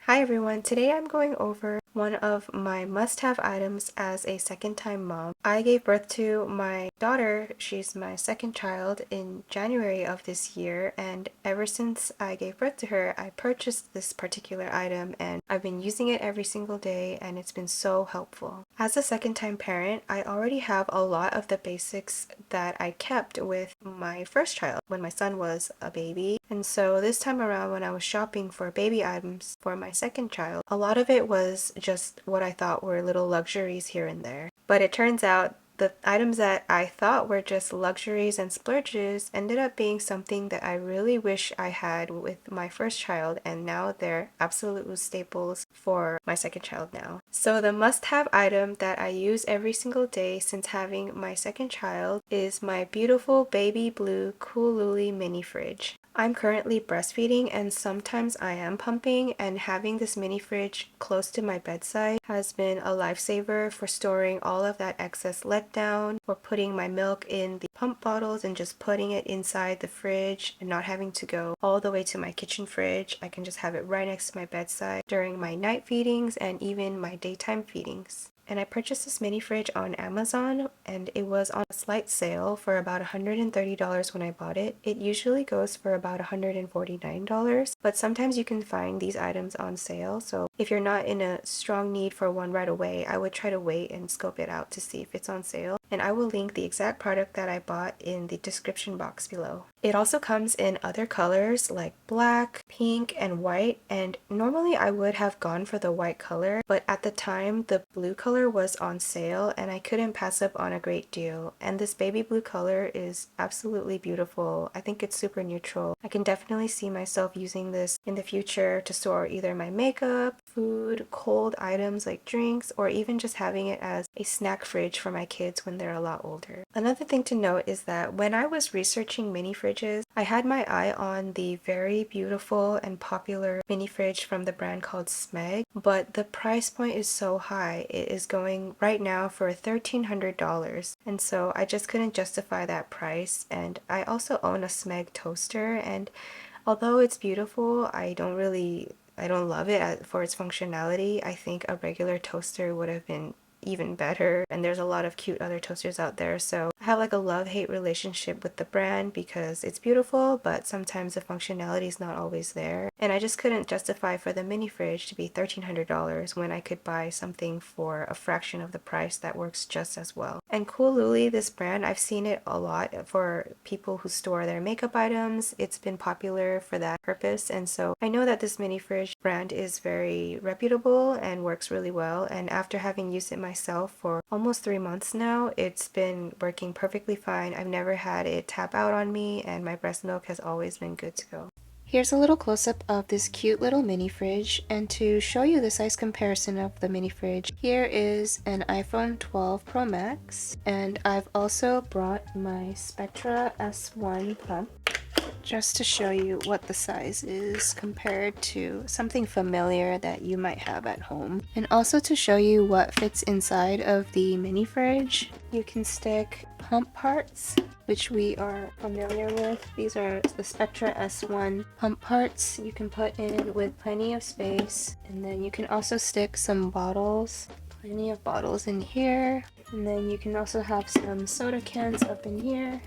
Hi everyone, today I'm going over one of my must-have items as a second-time mom. I gave birth to my daughter, she's my second child, in January of this year, and ever since I gave birth to her, I purchased this particular item and I've been using it every single day and it's been so helpful. As a second-time parent, I already have a lot of the basics that I kept with my first child when my son was a baby, and so this time around when I was shopping for baby items for my second child, a lot of it was just what I thought were little luxuries here and there. But it turns out the items that I thought were just luxuries and splurges ended up being something that I really wish I had with my first child, and now they're absolute staples for my second child now. So the must-have item that I use every single day since having my second child is my beautiful baby blue Cooluli Mini Fridge. I'm currently breastfeeding and sometimes I am pumping, and having this mini fridge close to my bedside has been a lifesaver for storing all of that excess letdown, or putting my milk in the pump bottles and just putting it inside the fridge and not having to go all the way to my kitchen fridge. I can just have it right next to my bedside during my night feedings and even my daytime feedings. And I purchased this mini fridge on Amazon and it was on a slight sale for about $130 when I bought it. It usually goes for about $149, but sometimes you can find these items on sale. So if you're not in a strong need for one right away, I would try to wait and scope it out to see if it's on sale. And I will link the exact product that I bought in the description box below. It also comes in other colors like black, pink, and white, and normally I would have gone for the white color, but at the time the blue color was on sale and I couldn't pass up on a great deal. And this baby blue color is absolutely beautiful. I think it's super neutral. I can definitely see myself using this in the future to store either my makeup, food, cold items like drinks, or even just having it as a snack fridge for my kids when they're a lot older. Another thing to note is that when I was researching mini fridges, I had my eye on the very beautiful and popular mini fridge from the brand called Smeg, but the price point is so high. It is going right now for $1,300, and so I just couldn't justify that price. And I also own a Smeg toaster, and although it's beautiful, I don't love it for its functionality. I think a regular toaster would have been even better, and there's a lot of cute other toasters out there, so I have like a love-hate relationship with the brand because it's beautiful, but sometimes the functionality is not always there, and I just couldn't justify for the mini fridge to be $1,300 when I could buy something for a fraction of the price that works just as well. And Cooluli, this brand, I've seen it a lot for people who store their makeup items. It's been popular for that purpose, and so I know that this mini fridge brand is very reputable and works really well, and after having used it myself for almost 3 months now, it's been working perfectly fine. I've never had it tap out on me, and my breast milk has always been good to go. Here's a little close-up of this cute little mini fridge, and to show you the size comparison of the mini fridge, here is an iPhone 12 Pro Max, and I've also brought my Spectra S1 pump just to show you what the size is compared to something familiar that you might have at home. And also to show you what fits inside of the mini fridge, you can stick pump parts, which we are familiar with. These are the Spectra S1 pump parts you can put in with plenty of space. And then you can also stick some bottles, plenty of bottles in here. And then you can also have some soda cans up in here.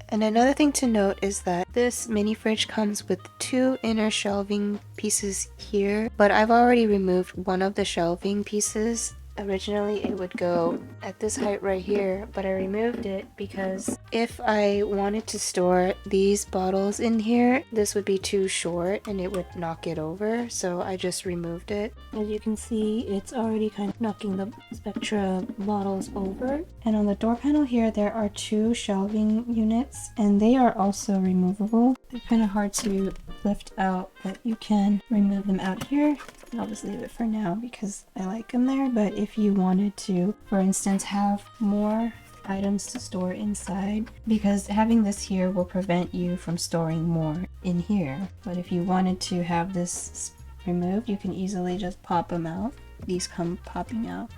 And another thing to note is that this mini fridge comes with 2 inner shelving pieces here, but I've already removed one of the shelving pieces. Originally it would go at this height right here, but I removed it because if I wanted to store these bottles in here, this would be too short and it would knock it over, so I just removed it. As you can see, it's already kind of knocking the Spectra bottles over. And on the door panel here, there are 2 shelving units, and they are also removable. They're kind of hard to lift out, but you can remove them out here. I'll just leave it for now because I like them there, but if you wanted to, for instance, have more items to store inside, because having this here will prevent you from storing more in here, but if you wanted to have this removed, you can easily just pop them out. These come popping out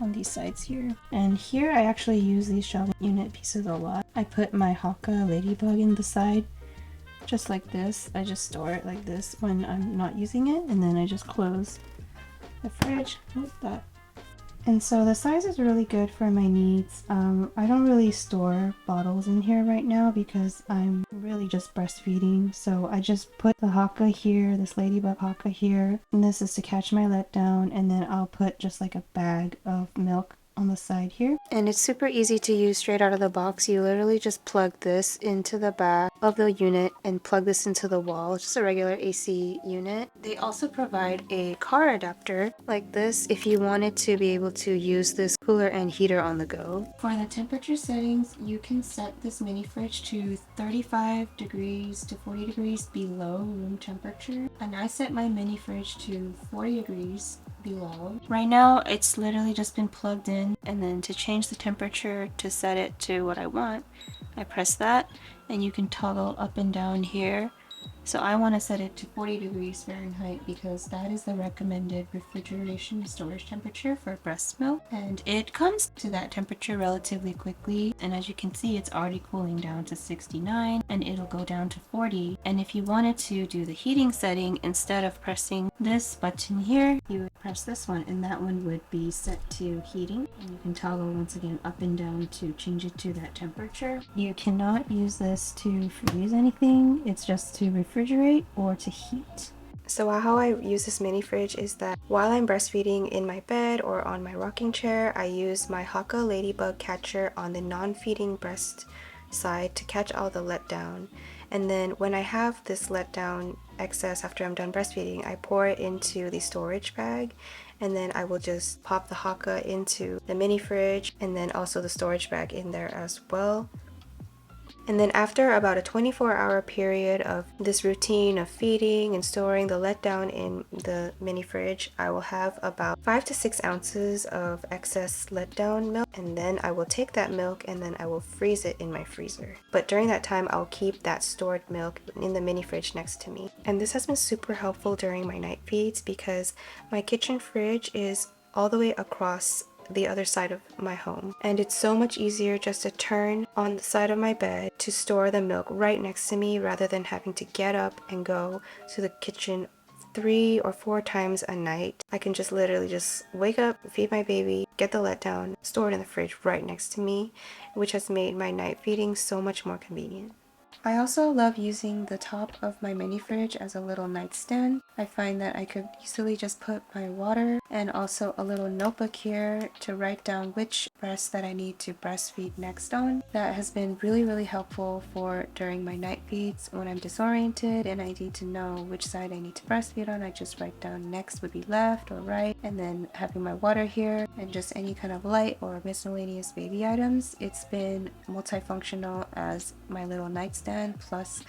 on these sides here. And here I actually use these shelving unit pieces a lot. I put my Haka ladybug in the side just like this. I just store it like this when I'm not using it, and then I just close the fridge like that. And so the size is really good for my needs. I don't really store bottles in here right now because I'm really just breastfeeding. So I just put the haka here, this ladybug haka here, and this is to catch my letdown, and then I'll put just like a bag of milk on the side here. And it's super easy to use straight out of the box. You literally just plug this into the back of the unit and plug this into the wall. It's just a regular AC unit. They also provide a car adapter like this if you wanted to be able to use this cooler and heater on the go. For the temperature settings, you can set this mini fridge to 35 degrees to 40 degrees below room temperature. And I set my mini fridge to 40 degrees below. Right now it's literally just been plugged in, and then to change the temperature to set it to what I want, I press that and you can toggle up and down here. So I want to set it to 40 degrees Fahrenheit because that is the recommended refrigeration storage temperature for breast milk, and it comes to that temperature relatively quickly. And as you can see, it's already cooling down to 69 and it'll go down to 40. And if you wanted to do the heating setting, instead of pressing this button here, you would press this one, and that one would be set to heating, and you can toggle once again up and down to change it to that temperature. You cannot use this to freeze anything, it's just to refrigerate or to heat. So how I use this mini fridge is that while I'm breastfeeding in my bed or on my rocking chair, I use my Haka ladybug catcher on the non-feeding breast side to catch all the letdown. And then when I have this letdown excess after I'm done breastfeeding, I pour it into the storage bag, and then I will just pop the Haka into the mini fridge and then also the storage bag in there as well. And then after about a 24-hour period of this routine of feeding and storing the letdown in the mini fridge, I will have about 5 to 6 ounces of excess letdown milk, and then I will take that milk and then I will freeze it in my freezer. But during that time, I'll keep that stored milk in the mini fridge next to me. And this has been super helpful during my night feeds because my kitchen fridge is all the way across the other side of my home, and it's so much easier just to turn on the side of my bed to store the milk right next to me rather than having to get up and go to the kitchen 3 or 4 times a night. I can just literally just wake up, feed my baby, get the letdown, store it in the fridge right next to me, which has made my night feeding so much more convenient. I also love using the top of my mini fridge as a little nightstand. I find that I could easily just put my water and also a little notebook here to write down which breast that I need to breastfeed next on. That has been really helpful for during my night feeds when I'm disoriented and I need to know which side I need to breastfeed on. I just write down next would be left or right, and then having my water here and just any kind of light or miscellaneous baby items. It's been multifunctional as my little nightstand plus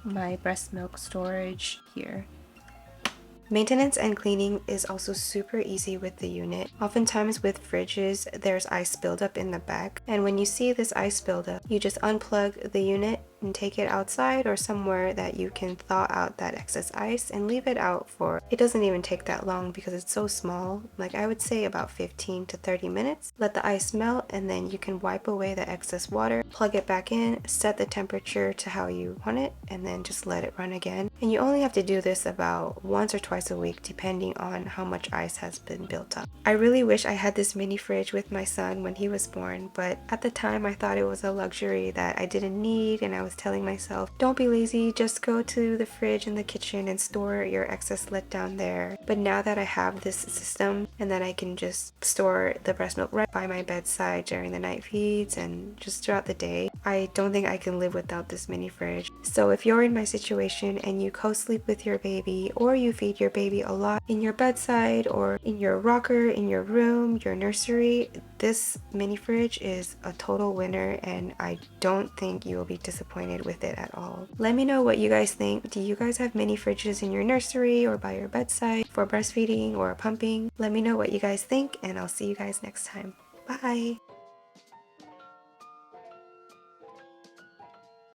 my breast milk storage here. Maintenance and cleaning is also super easy with the unit. Oftentimes with fridges, there's ice buildup in the back, and when you see this ice buildup, you just unplug the unit and take it outside or somewhere that you can thaw out that excess ice and leave it out for, it doesn't even take that long because it's so small, like I would say about 15 to 30 minutes. Let the ice melt and then you can wipe away the excess water, plug it back in, set the temperature to how you want it, and then just let it run again. And you only have to do this about once or twice a week depending on how much ice has been built up. I really wish I had this mini fridge with my son when he was born, but at the time I thought it was a luxury that I didn't need, and I was telling myself, don't be lazy, just go to the fridge in the kitchen and store your excess letdown there. But now that I have this system and that I can just store the breast milk right by my bedside during the night feeds and just throughout the day, I don't think I can live without this mini fridge. So if you're in my situation and you co-sleep with your baby, or you feed your baby a lot in your bedside or in your rocker, in your room, your nursery, this mini fridge is a total winner, and I don't think you will be disappointed with it at all. Let me know what you guys think. Do you guys have mini fridges in your nursery or by your bedside for breastfeeding or pumping? Let me know what you guys think, and I'll see you guys next time. Bye!